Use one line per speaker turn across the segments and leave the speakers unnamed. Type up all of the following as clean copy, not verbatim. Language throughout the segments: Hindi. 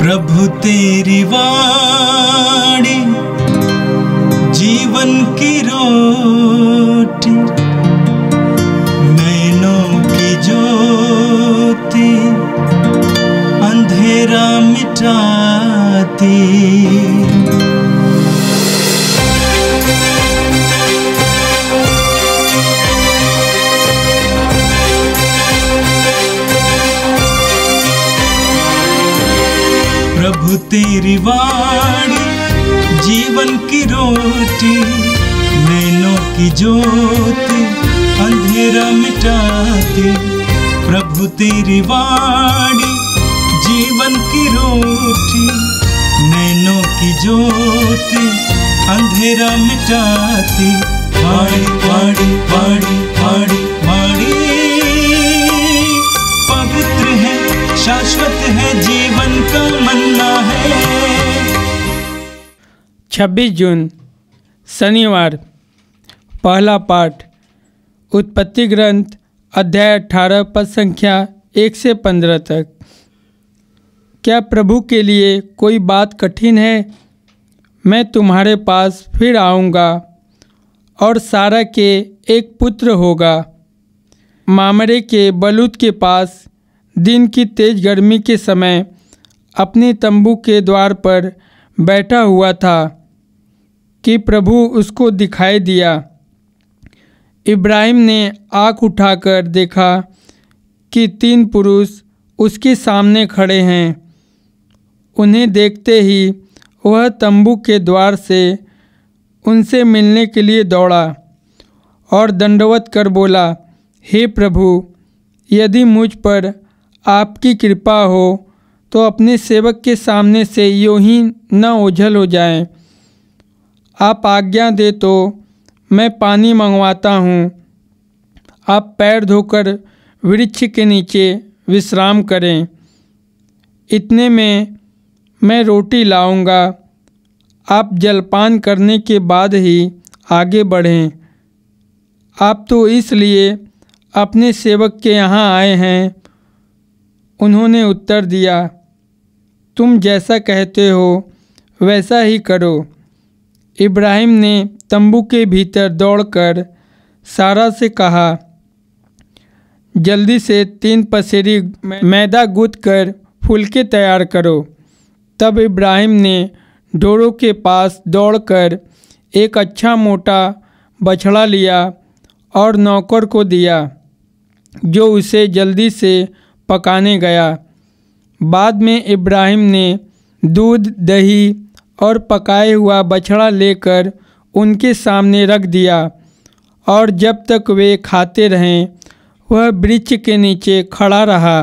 प्रभु तेरी वाणी जीवन की रोटी, नैनों की ज्योति अंधेरा मिटाती। प्रभु तेरी वाणी जीवन की रोटी, नैनों की ज्योति अंधेरा मिटाती। प्रभु तेरी वाणी जीवन की रोटी, नैनों की ज्योति अंधेरा मिटाती। वाणी वाणी वाणी वाणी वाणी पवित्र है, शाश्वत है, जीवन का मन्ना है।
26 जून शनिवार। पहला पाठ उत्पत्ति ग्रंथ अध्याय 18 पद संख्या 1 से 15 तक। क्या प्रभु के लिए कोई बात कठिन है? मैं तुम्हारे पास फिर आऊँगा और सारा के एक पुत्र होगा। मामरे के बलूत के पास दिन की तेज गर्मी के समय अपने तंबू के द्वार पर बैठा हुआ था कि प्रभु उसको दिखाई दिया। इब्राहिम ने आँख उठाकर देखा कि 3 पुरुष उसके सामने खड़े हैं। उन्हें देखते ही वह तंबू के द्वार से उनसे मिलने के लिए दौड़ा और दंडवत कर बोला, हे प्रभु, यदि मुझ पर आपकी कृपा हो तो अपने सेवक के सामने से यूं ही न ओझल हो जाएं। आप आज्ञा दे तो मैं पानी मंगवाता हूँ। आप पैर धोकर वृक्ष के नीचे विश्राम करें। इतने में मैं रोटी लाऊंगा। आप जलपान करने के बाद ही आगे बढ़ें। आप तो इसलिए अपने सेवक के यहाँ आए हैं। उन्होंने उत्तर दिया, तुम जैसा कहते हो वैसा ही करो। इब्राहिम ने तंबू के भीतर दौड़कर सारा से कहा, जल्दी से 3 पसेरी मैदा गूँथकर फुलके तैयार करो। तब इब्राहिम ने डोरों के पास दौड़कर एक अच्छा मोटा बछड़ा लिया और नौकर को दिया, जो उसे जल्दी से पकाने गया। बाद में इब्राहिम ने दूध, दही और पकाए हुआ बछड़ा लेकर उनके सामने रख दिया और जब तक वे खाते रहें वह वृक्ष के नीचे खड़ा रहा।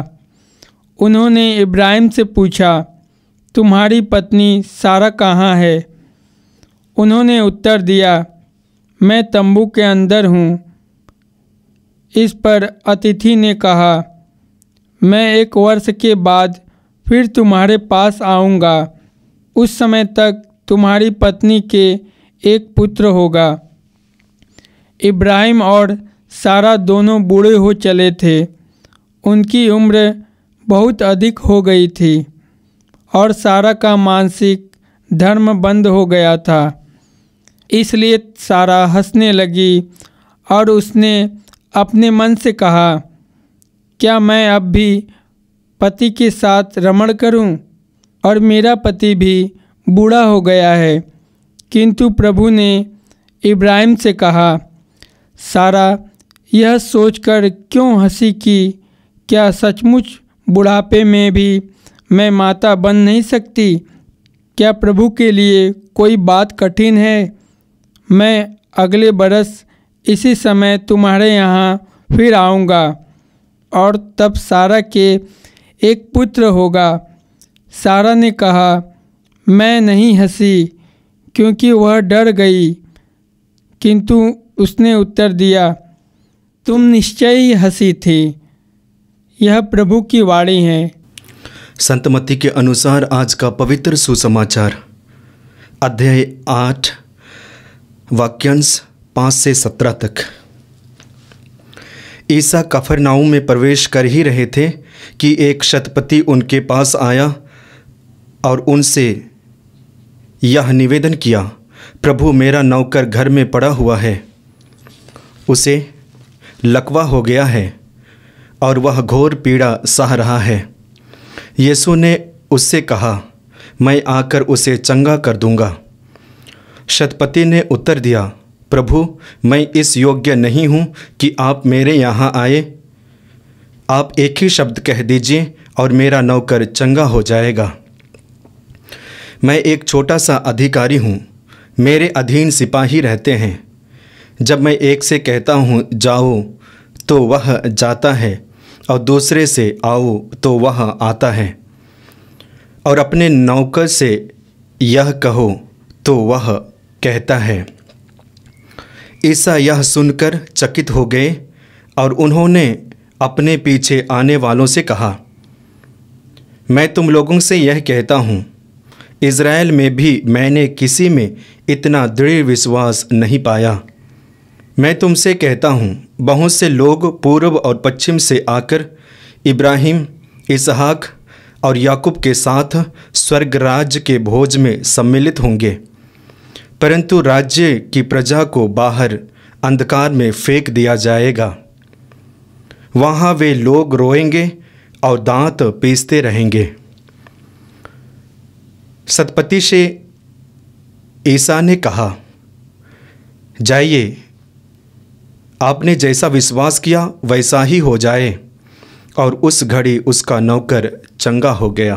उन्होंने इब्राहिम से पूछा, तुम्हारी पत्नी सारा कहाँ है? उन्होंने उत्तर दिया, मैं तंबू के अंदर हूँ। इस पर अतिथि ने कहा, मैं 1 वर्ष के बाद फिर तुम्हारे पास आऊँगा। उस समय तक तुम्हारी पत्नी के एक पुत्र होगा। इब्राहिम और सारा दोनों बूढ़े हो चले थे। उनकी उम्र बहुत अधिक हो गई थी और सारा का मानसिक धर्म बंद हो गया था। इसलिए सारा हंसने लगी और उसने अपने मन से कहा, क्या मैं अब भी पति के साथ रमण करूं? और मेरा पति भी बूढ़ा हो गया है। किंतु प्रभु ने इब्राहिम से कहा, सारा यह सोचकर क्यों हंसी कि क्या सचमुच बुढ़ापे में भी मैं माता बन नहीं सकती? क्या प्रभु के लिए कोई बात कठिन है? मैं अगले बरस इसी समय तुम्हारे यहाँ फिर आऊँगा और तब सारा के एक पुत्र होगा। सारा ने कहा, मैं नहीं हंसी, क्योंकि वह डर गई। किंतु उसने उत्तर दिया, तुम निश्चय ही हंसी थी। यह प्रभु की वाणी है।
संत मत्ती के अनुसार आज का पवित्र सुसमाचार अध्याय 8 वाक्यांश 5 से 17 तक। ईसा कफरनाऊम में प्रवेश कर ही रहे थे कि एक शतपति उनके पास आया और उनसे यह निवेदन किया, प्रभु मेरा नौकर घर में पड़ा हुआ है, उसे लकवा हो गया है और वह घोर पीड़ा सह रहा है। यीशु ने उससे कहा, मैं आकर उसे चंगा कर दूंगा। शतपति ने उत्तर दिया, प्रभु मैं इस योग्य नहीं हूँ कि आप मेरे यहाँ आए। आप एक ही शब्द कह दीजिए और मेरा नौकर चंगा हो जाएगा। मैं एक छोटा सा अधिकारी हूँ, मेरे अधीन सिपाही रहते हैं। जब मैं एक से कहता हूँ जाओ तो वह जाता है और दूसरे से आओ तो वह आता है, और अपने नौकर से यह कहो तो वह कहता है। ईसा यह सुनकर चकित हो गए और उन्होंने अपने पीछे आने वालों से कहा, मैं तुम लोगों से यह कहता हूँ, इज़राइल में भी मैंने किसी में इतना दृढ़ विश्वास नहीं पाया। मैं तुमसे कहता हूँ, बहुत से लोग पूर्व और पश्चिम से आकर इब्राहिम, इसहाक और याकूब के साथ स्वर्ग राज्य के भोज में सम्मिलित होंगे, परंतु राज्य की प्रजा को बाहर अंधकार में फेंक दिया जाएगा। वहाँ वे लोग रोएंगे और दांत पीसते रहेंगे। शतपति से ईसा ने कहा, जाइए, आपने जैसा विश्वास किया वैसा ही हो जाए। और उस घड़ी उसका नौकर चंगा हो गया।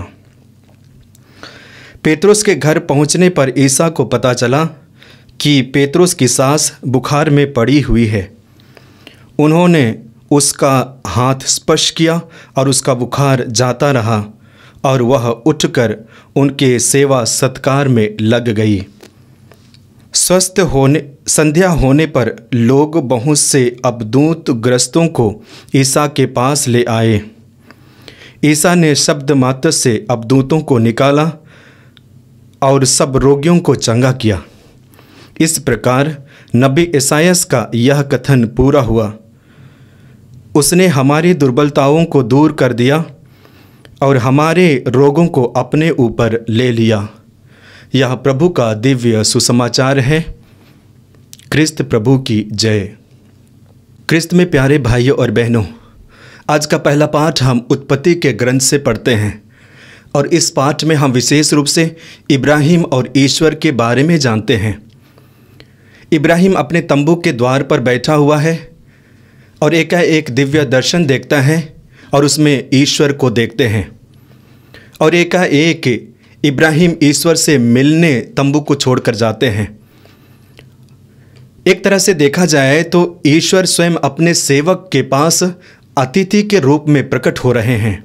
पेत्रुस के घर पहुंचने पर ईसा को पता चला कि पेत्रुस की सास बुखार में पड़ी हुई है। उन्होंने उसका हाथ स्पर्श किया और उसका बुखार जाता रहा और वह उठकर उनके सेवा सत्कार में लग गई। स्वस्थ होने संध्या होने पर लोग बहुत से अबदूत ग्रस्तों को ईसा के पास ले आए। ईसा ने शब्द मात्र से अबदूतों को निकाला और सब रोगियों को चंगा किया। इस प्रकार नबी ईसायास का यह कथन पूरा हुआ, उसने हमारी दुर्बलताओं को दूर कर दिया और हमारे रोगों को अपने ऊपर ले लिया। यह प्रभु का दिव्य सुसमाचार है। क्रिस्त प्रभु की जय। क्रिस्त में प्यारे भाइयों और बहनों, आज का पहला पाठ हम उत्पत्ति के ग्रंथ से पढ़ते हैं और इस पाठ में हम विशेष रूप से इब्राहिम और ईश्वर के बारे में जानते हैं। इब्राहिम अपने तंबू के द्वार पर बैठा हुआ है और एकाएक दिव्य दर्शन देखता है और उसमें ईश्वर को देखते हैं, और एकाएक इब्राहिम ईश्वर से मिलने तंबू को छोड़कर जाते हैं। एक तरह से देखा जाए तो ईश्वर स्वयं अपने सेवक के पास अतिथि के रूप में प्रकट हो रहे हैं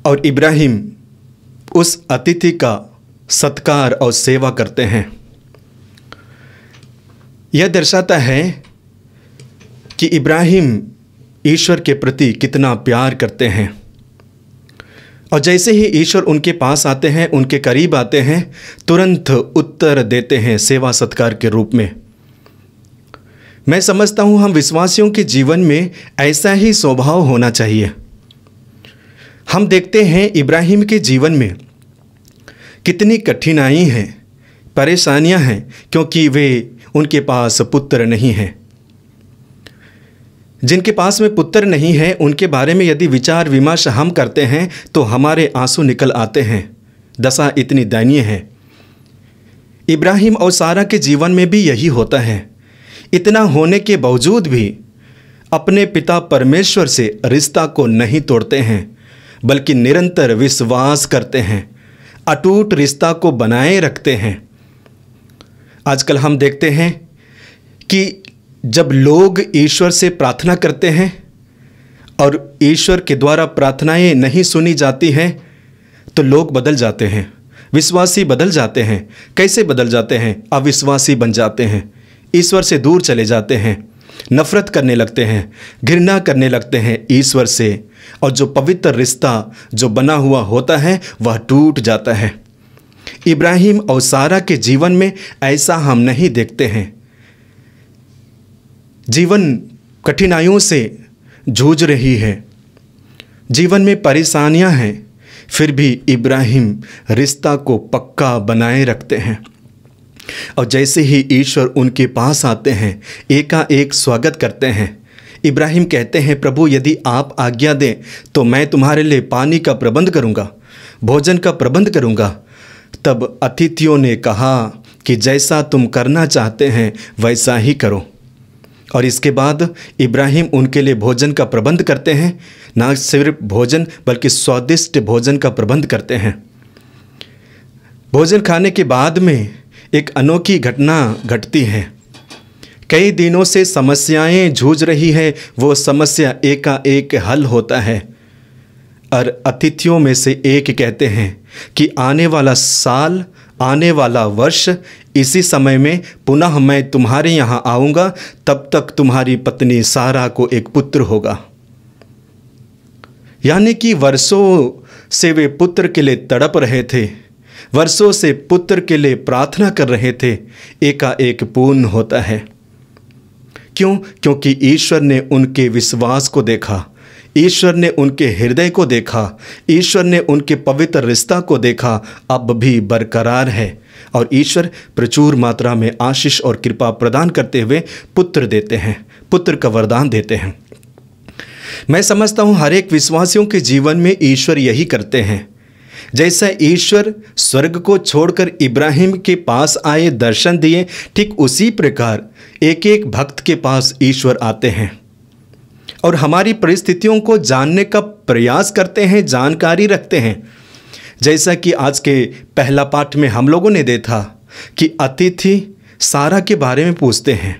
और इब्राहिम उस अतिथि का सत्कार और सेवा करते हैं। यह दर्शाता है कि इब्राहिम ईश्वर के प्रति कितना प्यार करते हैं, और जैसे ही ईश्वर उनके पास आते हैं, उनके करीब आते हैं, तुरंत उत्तर देते हैं सेवा सत्कार के रूप में। मैं समझता हूँ हम विश्वासियों के जीवन में ऐसा ही स्वभाव होना चाहिए। हम देखते हैं इब्राहिम के जीवन में कितनी कठिनाई है, परेशानियां हैं, क्योंकि वे उनके पास पुत्र नहीं हैं। जिनके पास में पुत्र नहीं है उनके बारे में यदि विचार विमर्श हम करते हैं तो हमारे आंसू निकल आते हैं। दशा इतनी दयनीय है। इब्राहिम और सारा के जीवन में भी यही होता है। इतना होने के बावजूद भी अपने पिता परमेश्वर से रिश्ता को नहीं तोड़ते हैं, बल्कि निरंतर विश्वास करते हैं, अटूट रिश्ता को बनाए रखते हैं। आजकल हम देखते हैं कि जब लोग ईश्वर से प्रार्थना करते हैं और ईश्वर के द्वारा प्रार्थनाएं नहीं सुनी जाती हैं तो लोग बदल जाते हैं, विश्वासी बदल जाते हैं। कैसे बदल जाते हैं? अविश्वासी बन जाते हैं, ईश्वर से दूर चले जाते हैं, नफरत करने लगते हैं, घृणा करने लगते हैं ईश्वर से, और जो पवित्र रिश्ता जो बना हुआ होता है वह टूट जाता है। इब्राहिम और सारा के जीवन में ऐसा हम नहीं देखते हैं। जीवन कठिनाइयों से जूझ रही है, जीवन में परेशानियां हैं, फिर भी इब्राहिम रिश्ता को पक्का बनाए रखते हैं। और जैसे ही ईश्वर उनके पास आते हैं, एकाएक स्वागत करते हैं। इब्राहिम कहते हैं, प्रभु यदि आप आज्ञा दें तो मैं तुम्हारे लिए पानी का प्रबंध करूँगा, भोजन का प्रबंध करूँगा। तब अतिथियों ने कहा कि जैसा तुम करना चाहते हैं वैसा ही करो। और इसके बाद इब्राहिम उनके लिए भोजन का प्रबंध करते हैं। ना सिर्फ भोजन बल्कि स्वादिष्ट भोजन का प्रबंध करते हैं। भोजन खाने के बाद में एक अनोखी घटना घटती है। कई दिनों से समस्याएं जूझ रही है, वो समस्या एकाएक हल होता है। और अतिथियों में से एक कहते हैं कि आने वाला साल, आने वाला वर्ष इसी समय में पुनः मैं तुम्हारे यहाँ आऊँगा, तब तक तुम्हारी पत्नी सारा को एक पुत्र होगा। यानी कि वर्षों से वे पुत्र के लिए तड़प रहे थे, वर्षों से पुत्र के लिए प्रार्थना कर रहे थे, एकाएक पूर्ण होता है। क्यों? क्योंकि ईश्वर ने उनके विश्वास को देखा, ईश्वर ने उनके हृदय को देखा, ईश्वर ने उनके पवित्र रिश्ता को देखा, अब भी बरकरार है। और ईश्वर प्रचुर मात्रा में आशीष और कृपा प्रदान करते हुए पुत्र देते हैं, पुत्र का वरदान देते हैं। मैं समझता हूँ हर एक विश्वासियों के जीवन में ईश्वर यही करते हैं। जैसा ईश्वर स्वर्ग को छोड़कर इब्राहिम के पास आए, दर्शन दिए, ठीक उसी प्रकार एक एक भक्त के पास ईश्वर आते हैं और हमारी परिस्थितियों को जानने का प्रयास करते हैं, जानकारी रखते हैं। जैसा कि आज के पहला पाठ में हम लोगों ने देखा कि अतिथि सारा के बारे में पूछते हैं,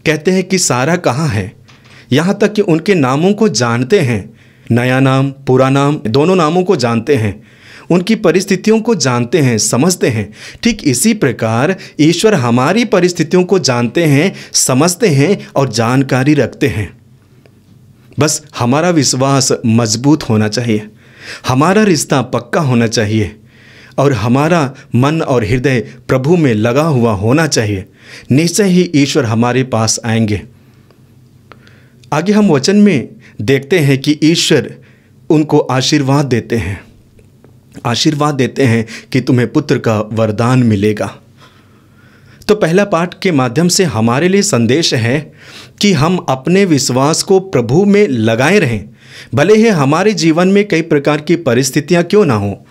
कहते हैं कि सारा कहाँ है। यहाँ तक कि उनके नामों को जानते हैं, नया नाम, पूरा नाम, दोनों नामों को जानते हैं, उनकी परिस्थितियों को जानते हैं, समझते हैं। ठीक इसी प्रकार ईश्वर हमारी परिस्थितियों को जानते हैं, समझते हैं और जानकारी रखते हैं। बस हमारा विश्वास मजबूत होना चाहिए, हमारा रिश्ता पक्का होना चाहिए और हमारा मन और हृदय प्रभु में लगा हुआ होना चाहिए। निश्चय ही ईश्वर हमारे पास आएंगे। आगे हम वचन में देखते हैं कि ईश्वर उनको आशीर्वाद देते हैं, आशीर्वाद देते हैं कि तुम्हें पुत्र का वरदान मिलेगा। तो पहला पाठ के माध्यम से हमारे लिए संदेश है कि हम अपने विश्वास को प्रभु में लगाए रहें। भले ही हमारे जीवन में कई प्रकार की परिस्थितियां क्यों ना हो,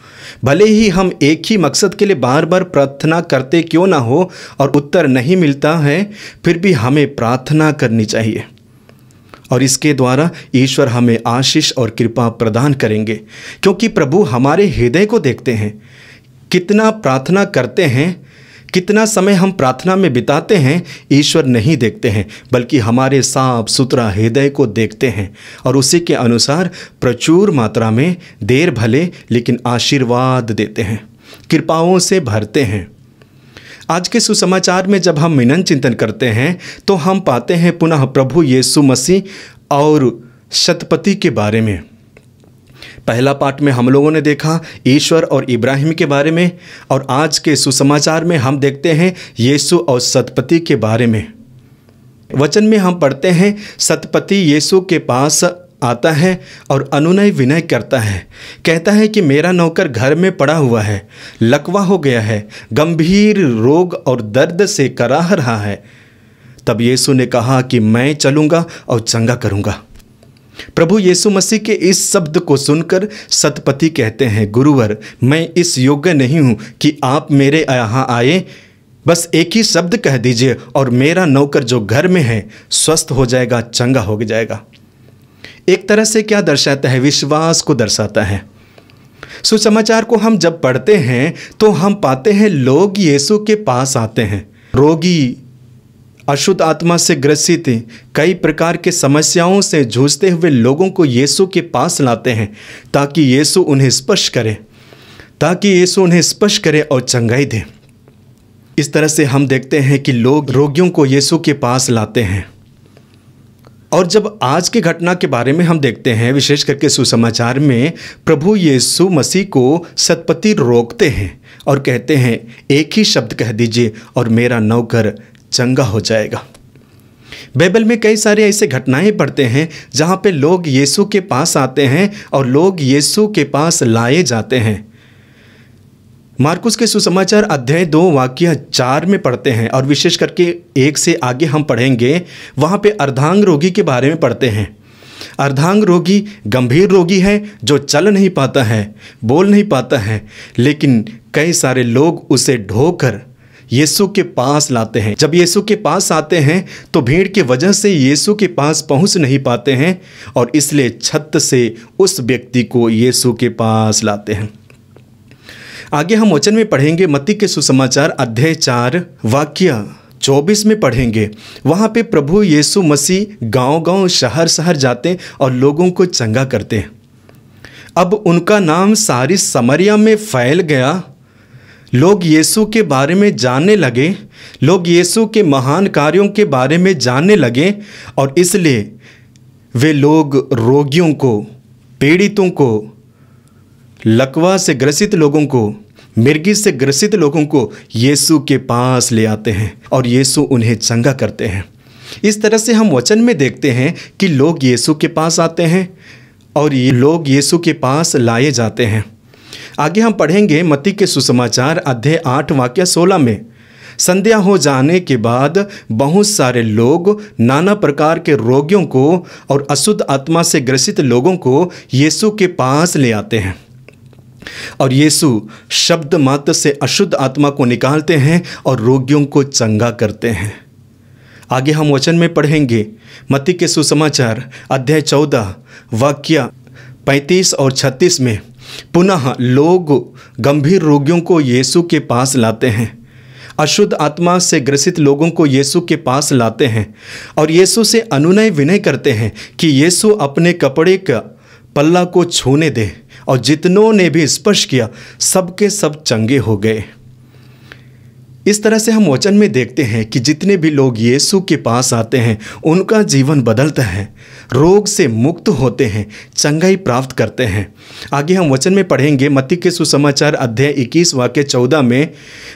भले ही हम एक ही मकसद के लिए बार बार प्रार्थना करते क्यों ना हो और उत्तर नहीं मिलता है, फिर भी हमें प्रार्थना करनी चाहिए और इसके द्वारा ईश्वर हमें आशीष और कृपा प्रदान करेंगे। क्योंकि प्रभु हमारे हृदय को देखते हैं, कितना प्रार्थना करते हैं, कितना समय हम प्रार्थना में बिताते हैं, ईश्वर नहीं देखते हैं, बल्कि हमारे साफ सुथरा हृदय को देखते हैं और उसी के अनुसार प्रचुर मात्रा में देर भले लेकिन आशीर्वाद देते हैं, कृपाओं से भरते हैं। आज के सुसमाचार में जब हम मिलन चिंतन करते हैं तो हम पाते हैं पुनः प्रभु यीशु मसीह और शतपति के बारे में। पहला पाठ में हम लोगों ने देखा ईश्वर और इब्राहिम के बारे में और आज के सुसमाचार में हम देखते हैं यीशु और शतपति के बारे में। वचन में हम पढ़ते हैं शतपति यीशु के पास आता है और अनुनय विनय करता है, कहता है कि मेरा नौकर घर में पड़ा हुआ है, लकवा हो गया है, गंभीर रोग और दर्द से कराह रहा है। तब यीशु ने कहा कि मैं चलूँगा और चंगा करूँगा। प्रभु यीशु मसीह के इस शब्द को सुनकर शतपति कहते हैं, गुरुवर मैं इस योग्य नहीं हूँ कि आप मेरे यहाँ आए, बस एक ही शब्द कह दीजिए और मेरा नौकर जो घर में है स्वस्थ हो जाएगा, चंगा हो जाएगा। एक तरह से क्या दर्शाता है? विश्वास को दर्शाता है। सुसमाचार को हम जब पढ़ते हैं तो हम पाते हैं लोग यीशु के पास आते हैं, रोगी, अशुद्ध आत्मा से ग्रसित, कई प्रकार के समस्याओं से जूझते हुए लोगों को यीशु के पास लाते हैं ताकि यीशु उन्हें स्पर्श करे, ताकि यीशु उन्हें स्पर्श करे और चंगाई दे। इस तरह से हम देखते हैं कि लोग रोगियों को यीशु के पास लाते हैं। और जब आज की घटना के बारे में हम देखते हैं, विशेष करके सुसमाचार में, प्रभु यीशु मसीह को शतपति रोकते हैं और कहते हैं एक ही शब्द कह दीजिए और मेरा नौकर चंगा हो जाएगा। बाइबल में कई सारे ऐसे घटनाएं पढ़ते हैं जहाँ पे लोग यीशु के पास आते हैं और लोग यीशु के पास लाए जाते हैं। मार्कुस के सुसमाचार अध्याय 2 वाक्य 4 में पढ़ते हैं और विशेष करके 1 से आगे हम पढ़ेंगे। वहाँ पे अर्धांग रोगी के बारे में पढ़ते हैं। अर्धांग रोगी गंभीर रोगी है जो चल नहीं पाता है, बोल नहीं पाता है, लेकिन कई सारे लोग उसे ढोकर यीशु के पास लाते हैं। जब यीशु के पास आते हैं तो भीड़ की वजह से यीशु के पास पहुंच नहीं पाते हैं और इसलिए छत से उस व्यक्ति को यीशु के पास लाते हैं। आगे हम वचन में पढ़ेंगे, मत्ती के सुसमाचार अध्याय 4 वाक्य 24 में पढ़ेंगे। वहाँ पे प्रभु यीशु मसीह गांव-गांव, शहर-शहर जाते और लोगों को चंगा करते। अब उनका नाम सारी समरिया में फैल गया। लोग यीशु के बारे में जानने लगे, लोग यीशु के महान कार्यों के बारे में जानने लगे और इसलिए वे लोग रोगियों को, पीड़ितों को, लकवा से ग्रसित लोगों को, मिर्गी से ग्रसित लोगों को यीशु के पास ले आते हैं और यीशु उन्हें चंगा करते हैं। इस तरह से हम वचन में देखते हैं कि लोग यीशु के पास आते हैं और ये लोग यीशु के पास लाए जाते हैं। आगे हम पढ़ेंगे मत्ती के सुसमाचार अध्याय 8 वाक्य 16 में। संध्या हो जाने के बाद बहुत सारे लोग नाना प्रकार के रोगियों को और अशुद्ध आत्मा से ग्रसित लोगों को यीशु के पास ले आते हैं और यीशु शब्द मात्र से अशुद्ध आत्मा को निकालते हैं और रोगियों को चंगा करते हैं। आगे हम वचन में पढ़ेंगे मत्ती के सुसमाचार अध्याय 14 वाक्य 35 और 36 में। पुनः लोग गंभीर रोगियों को यीशु के पास लाते हैं, अशुद्ध आत्मा से ग्रसित लोगों को यीशु के पास लाते हैं और यीशु से अनुनय विनय करते हैं कि यीशु अपने कपड़े का पल्ला को छूने दे और जितनों ने भी स्पर्श किया सबके सब चंगे हो गए। इस तरह से हम वचन में देखते हैं कि जितने भी लोग यीशु के पास आते हैं उनका जीवन बदलता है, रोग से मुक्त होते हैं, चंगाई प्राप्त करते हैं। आगे हम वचन में पढ़ेंगे मत्ती के सुसमाचार अध्याय 21 वाक्य 14 में।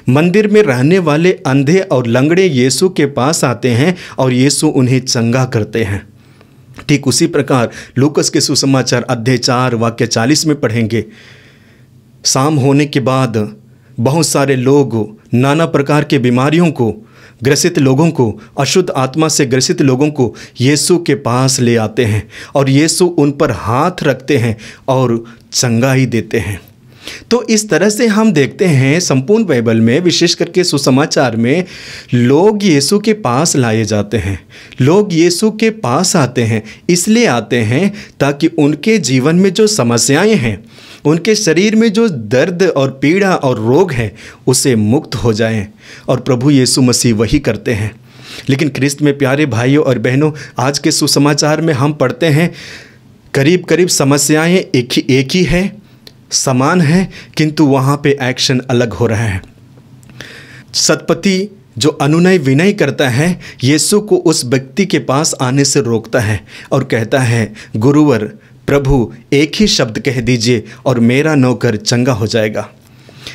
मंदिर में रहने वाले अंधे और लंगड़े यीशु के पास आते हैं और यीशु उन्हें चंगा करते हैं। ठीक उसी प्रकार लूकस के सुसमाचार अध्याय 4 वाक्य 40 में पढ़ेंगे। शाम होने के बाद बहुत सारे लोग नाना प्रकार के बीमारियों को ग्रसित लोगों को, अशुद्ध आत्मा से ग्रसित लोगों को यीशु के पास ले आते हैं और यीशु उन पर हाथ रखते हैं और चंगाई देते हैं। तो इस तरह से हम देखते हैं संपूर्ण बाइबल में, विशेष करके सुसमाचार में, लोग यीशु के पास लाए जाते हैं। लोग यीशु के पास आते हैं, इसलिए आते हैं ताकि उनके जीवन में जो समस्याएं हैं, उनके शरीर में जो दर्द और पीड़ा और रोग है, उसे मुक्त हो जाएं। और प्रभु यीशु मसीह वही करते हैं। लेकिन ख्रिस्त में प्यारे भाइयों और बहनों, आज के सुसमाचार में हम पढ़ते हैं करीब करीब समस्याएं एक ही है, समान है, किंतु वहाँ पे एक्शन अलग हो रहा है। सतपति जो अनुनय विनय करता है, यीशु को उस व्यक्ति के पास आने से रोकता है और कहता है, गुरुवर प्रभु एक ही शब्द कह दीजिए और मेरा नौकर चंगा हो जाएगा।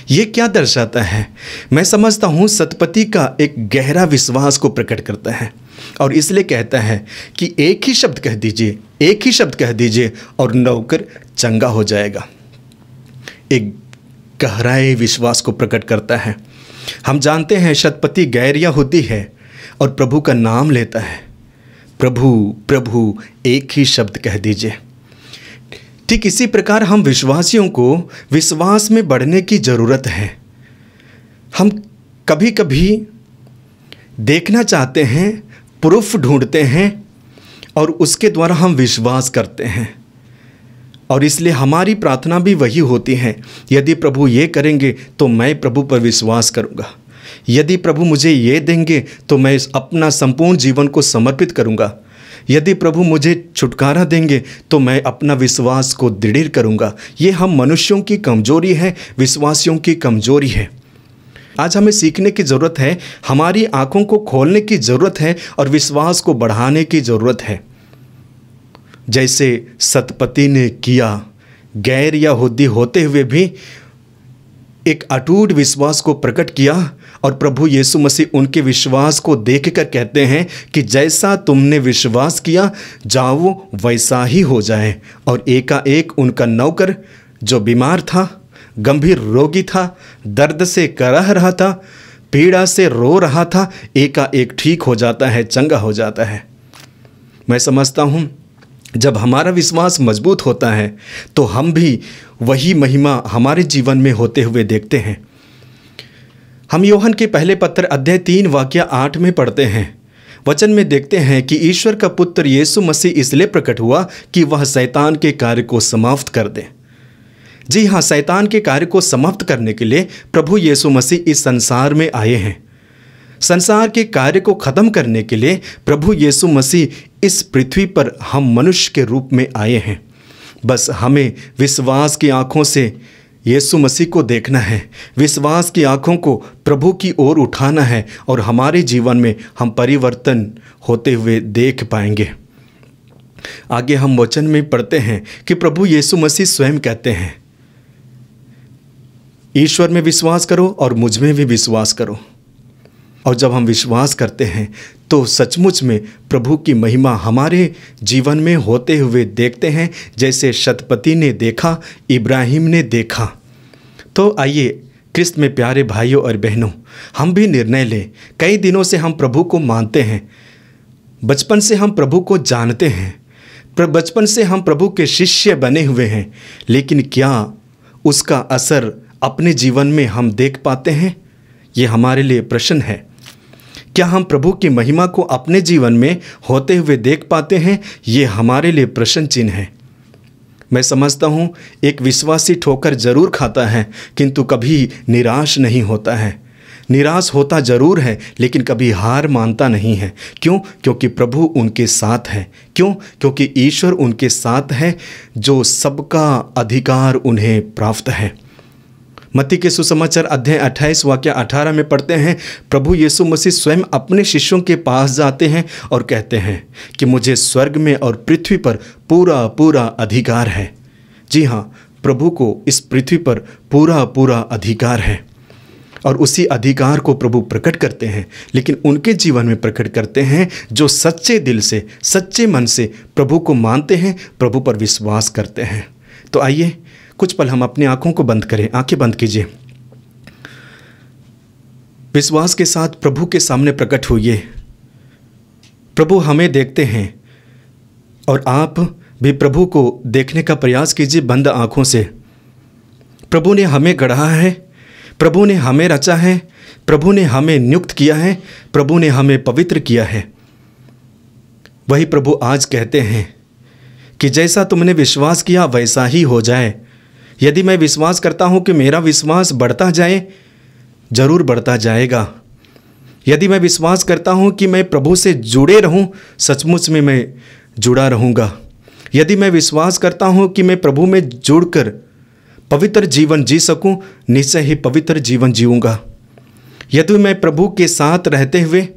ये क्या दर्शाता है? मैं समझता हूँ सतपति का एक गहरा विश्वास को प्रकट करता है और इसलिए कहता है कि एक ही शब्द कह दीजिए, एक ही शब्द कह दीजिए और नौकर चंगा हो जाएगा। एक गहराए विश्वास को प्रकट करता है। हम जानते हैं सतपति गैर यहूदी है और प्रभु का नाम लेता है, प्रभु प्रभु एक ही शब्द कह दीजिए। ठीक इसी प्रकार हम विश्वासियों को विश्वास में बढ़ने की ज़रूरत है। हम कभी कभी देखना चाहते हैं, प्रूफ ढूंढते हैं और उसके द्वारा हम विश्वास करते हैं और इसलिए हमारी प्रार्थना भी वही होती है, यदि प्रभु ये करेंगे तो मैं प्रभु पर विश्वास करूँगा, यदि प्रभु मुझे ये देंगे तो मैं अपना संपूर्ण जीवन को समर्पित करूँगा, यदि प्रभु मुझे छुटकारा देंगे तो मैं अपना विश्वास को दृढ़ करूँगा। ये हम मनुष्यों की कमजोरी है, विश्वासियों की कमजोरी है। आज हमें सीखने की ज़रूरत है, हमारी आँखों को खोलने की ज़रूरत है और विश्वास को बढ़ाने की ज़रूरत है। जैसे सतपति ने किया, गैर यहूदी होते हुए भी एक अटूट विश्वास को प्रकट किया और प्रभु यीशु मसीह उनके विश्वास को देखकर कहते हैं कि जैसा तुमने विश्वास किया जाओ वैसा ही हो जाए। और एकाएक उनका नौकर जो बीमार था, गंभीर रोगी था, दर्द से करह रहा था, पीड़ा से रो रहा था, एकाएक ठीक हो जाता है, चंगा हो जाता है। मैं समझता हूँ जब हमारा विश्वास मजबूत होता है तो हम भी वही महिमा हमारे जीवन में होते हुए देखते हैं। हम यूहन्ना के पहले पत्र अध्याय 3 वाक्य 8 में पढ़ते हैं। वचन में देखते हैं कि ईश्वर का पुत्र यीशु मसीह इसलिए प्रकट हुआ कि वह शैतान के कार्य को समाप्त कर दे। जी हाँ, शैतान के कार्य को समाप्त करने के लिए प्रभु यीशु मसीह इस संसार में आए हैं। संसार के कार्य को खत्म करने के लिए प्रभु यीशु मसीह इस पृथ्वी पर हम मनुष्य के रूप में आए हैं। बस हमें विश्वास की आंखों से यीशु मसीह को देखना है, विश्वास की आंखों को प्रभु की ओर उठाना है और हमारे जीवन में हम परिवर्तन होते हुए देख पाएंगे। आगे हम वचन में पढ़ते हैं कि प्रभु यीशु मसीह स्वयं कहते हैं, ईश्वर में विश्वास करो और मुझ में भी विश्वास करो। और जब हम विश्वास करते हैं तो सचमुच में प्रभु की महिमा हमारे जीवन में होते हुए देखते हैं, जैसे शतपति ने देखा, इब्राहिम ने देखा। तो आइए क्रिस्त में प्यारे भाइयों और बहनों, हम भी निर्णय लें। कई दिनों से हम प्रभु को मानते हैं, बचपन से हम प्रभु को जानते हैं, बचपन से हम प्रभु के शिष्य बने हुए हैं, लेकिन क्या उसका असर अपने जीवन में हम देख पाते हैं? ये हमारे लिए प्रश्न है। क्या हम प्रभु की महिमा को अपने जीवन में होते हुए देख पाते हैं? ये हमारे लिए प्रश्न चिन्ह है। मैं समझता हूँ एक विश्वासी ठोकर जरूर खाता है किंतु कभी निराश नहीं होता है। निराश होता जरूर है लेकिन कभी हार मानता नहीं है। क्यों? क्योंकि प्रभु उनके साथ है। क्यों? क्योंकि ईश्वर उनके साथ है, जो सबका अधिकार उन्हें प्राप्त है। मत्ती के सुसमाचार अध्याय 28 वाक्य 18 में पढ़ते हैं, प्रभु यीशु मसीह स्वयं अपने शिष्यों के पास जाते हैं और कहते हैं कि मुझे स्वर्ग में और पृथ्वी पर पूरा पूरा अधिकार है। जी हाँ, प्रभु को इस पृथ्वी पर पूरा पूरा अधिकार है और उसी अधिकार को प्रभु प्रकट करते हैं, लेकिन उनके जीवन में प्रकट करते हैं जो सच्चे दिल से, सच्चे मन से प्रभु को मानते हैं, प्रभु पर विश्वास करते हैं। तो आइए कुछ पल हम अपनी आंखों को बंद करें, आंखें बंद कीजिए। विश्वास के साथ प्रभु के सामने प्रकट होइए। प्रभु हमें देखते हैं और आप भी प्रभु को देखने का प्रयास कीजिए बंद आंखों से। प्रभु ने हमें गढ़ा है, प्रभु ने हमें रचा है, प्रभु ने हमें नियुक्त किया है, प्रभु ने हमें पवित्र किया है। वही प्रभु आज कहते हैं कि जैसा तुमने विश्वास किया वैसा ही हो जाए। यदि मैं विश्वास करता हूं कि मेरा विश्वास बढ़ता जाए, जरूर बढ़ता जाएगा। यदि मैं विश्वास करता हूं कि मैं प्रभु से जुड़े रहूं, सचमुच में मैं जुड़ा रहूंगा। यदि मैं विश्वास करता हूं कि मैं प्रभु में जुड़कर पवित्र जीवन जी सकूं, निश्चय ही पवित्र जीवन जीऊंगा। यदि मैं प्रभु के साथ रहते हुए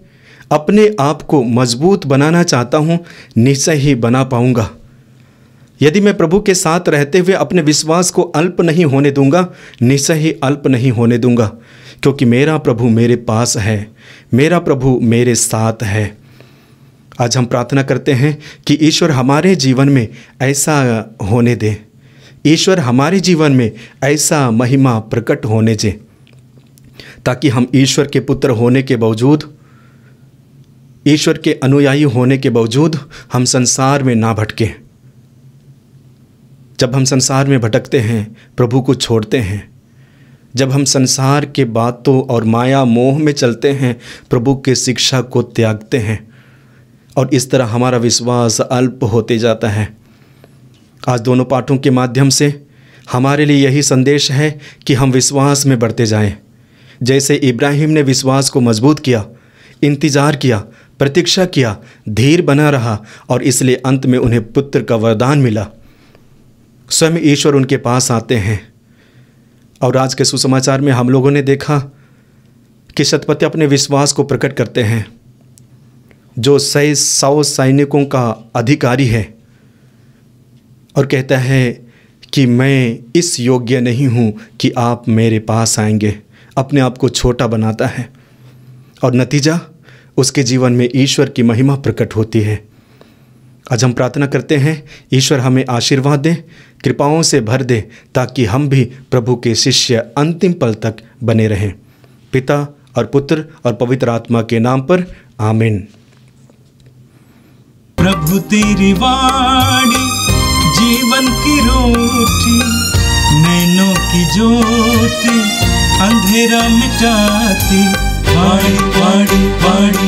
अपने आप को मजबूत बनाना चाहता हूं, निश्चय ही बना पाऊंगा। यदि मैं प्रभु के साथ रहते हुए अपने विश्वास को अल्प नहीं होने दूंगा, निश्चय ही अल्प नहीं होने दूंगा, क्योंकि मेरा प्रभु मेरे पास है, मेरा प्रभु मेरे साथ है। आज हम प्रार्थना करते हैं कि ईश्वर हमारे जीवन में ऐसा होने दे, ईश्वर हमारे जीवन में ऐसा महिमा प्रकट होने दे, ताकि हम ईश्वर के पुत्र होने के बावजूद, ईश्वर के अनुयायी होने के बावजूद हम संसार में ना भटकें। जब हम संसार में भटकते हैं, प्रभु को छोड़ते हैं, जब हम संसार के बातों और माया मोह में चलते हैं, प्रभु के शिक्षा को त्यागते हैं और इस तरह हमारा विश्वास अल्प होते जाता है। आज दोनों पाठों के माध्यम से हमारे लिए यही संदेश है कि हम विश्वास में बढ़ते जाएं। जैसे इब्राहिम ने विश्वास को मजबूत किया, इंतज़ार किया, प्रतीक्षा किया, धीर बना रहा और इसलिए अंत में उन्हें पुत्र का वरदान मिला। स्वयं ईश्वर उनके पास आते हैं। और आज के सुसमाचार में हम लोगों ने देखा कि शतपति अपने विश्वास को प्रकट करते हैं, जो 100 सैनिकों का अधिकारी है, और कहता है कि मैं इस योग्य नहीं हूँ कि आप मेरे पास आएंगे, अपने आप को छोटा बनाता है और नतीजा उसके जीवन में ईश्वर की महिमा प्रकट होती है। आज हम प्रार्थना करते हैं, ईश्वर हमें आशीर्वाद दे, कृपाओं से भर दे, ताकि हम भी प्रभु के शिष्य अंतिम पल तक बने रहें। पिता और पुत्र और पवित्र आत्मा के नाम पर आमीन।
प्रभु तेरी वाणी जीवन की रोटी, नैनों की ज्योति अंधेरा मिटाती। वाणी वाणी वाणी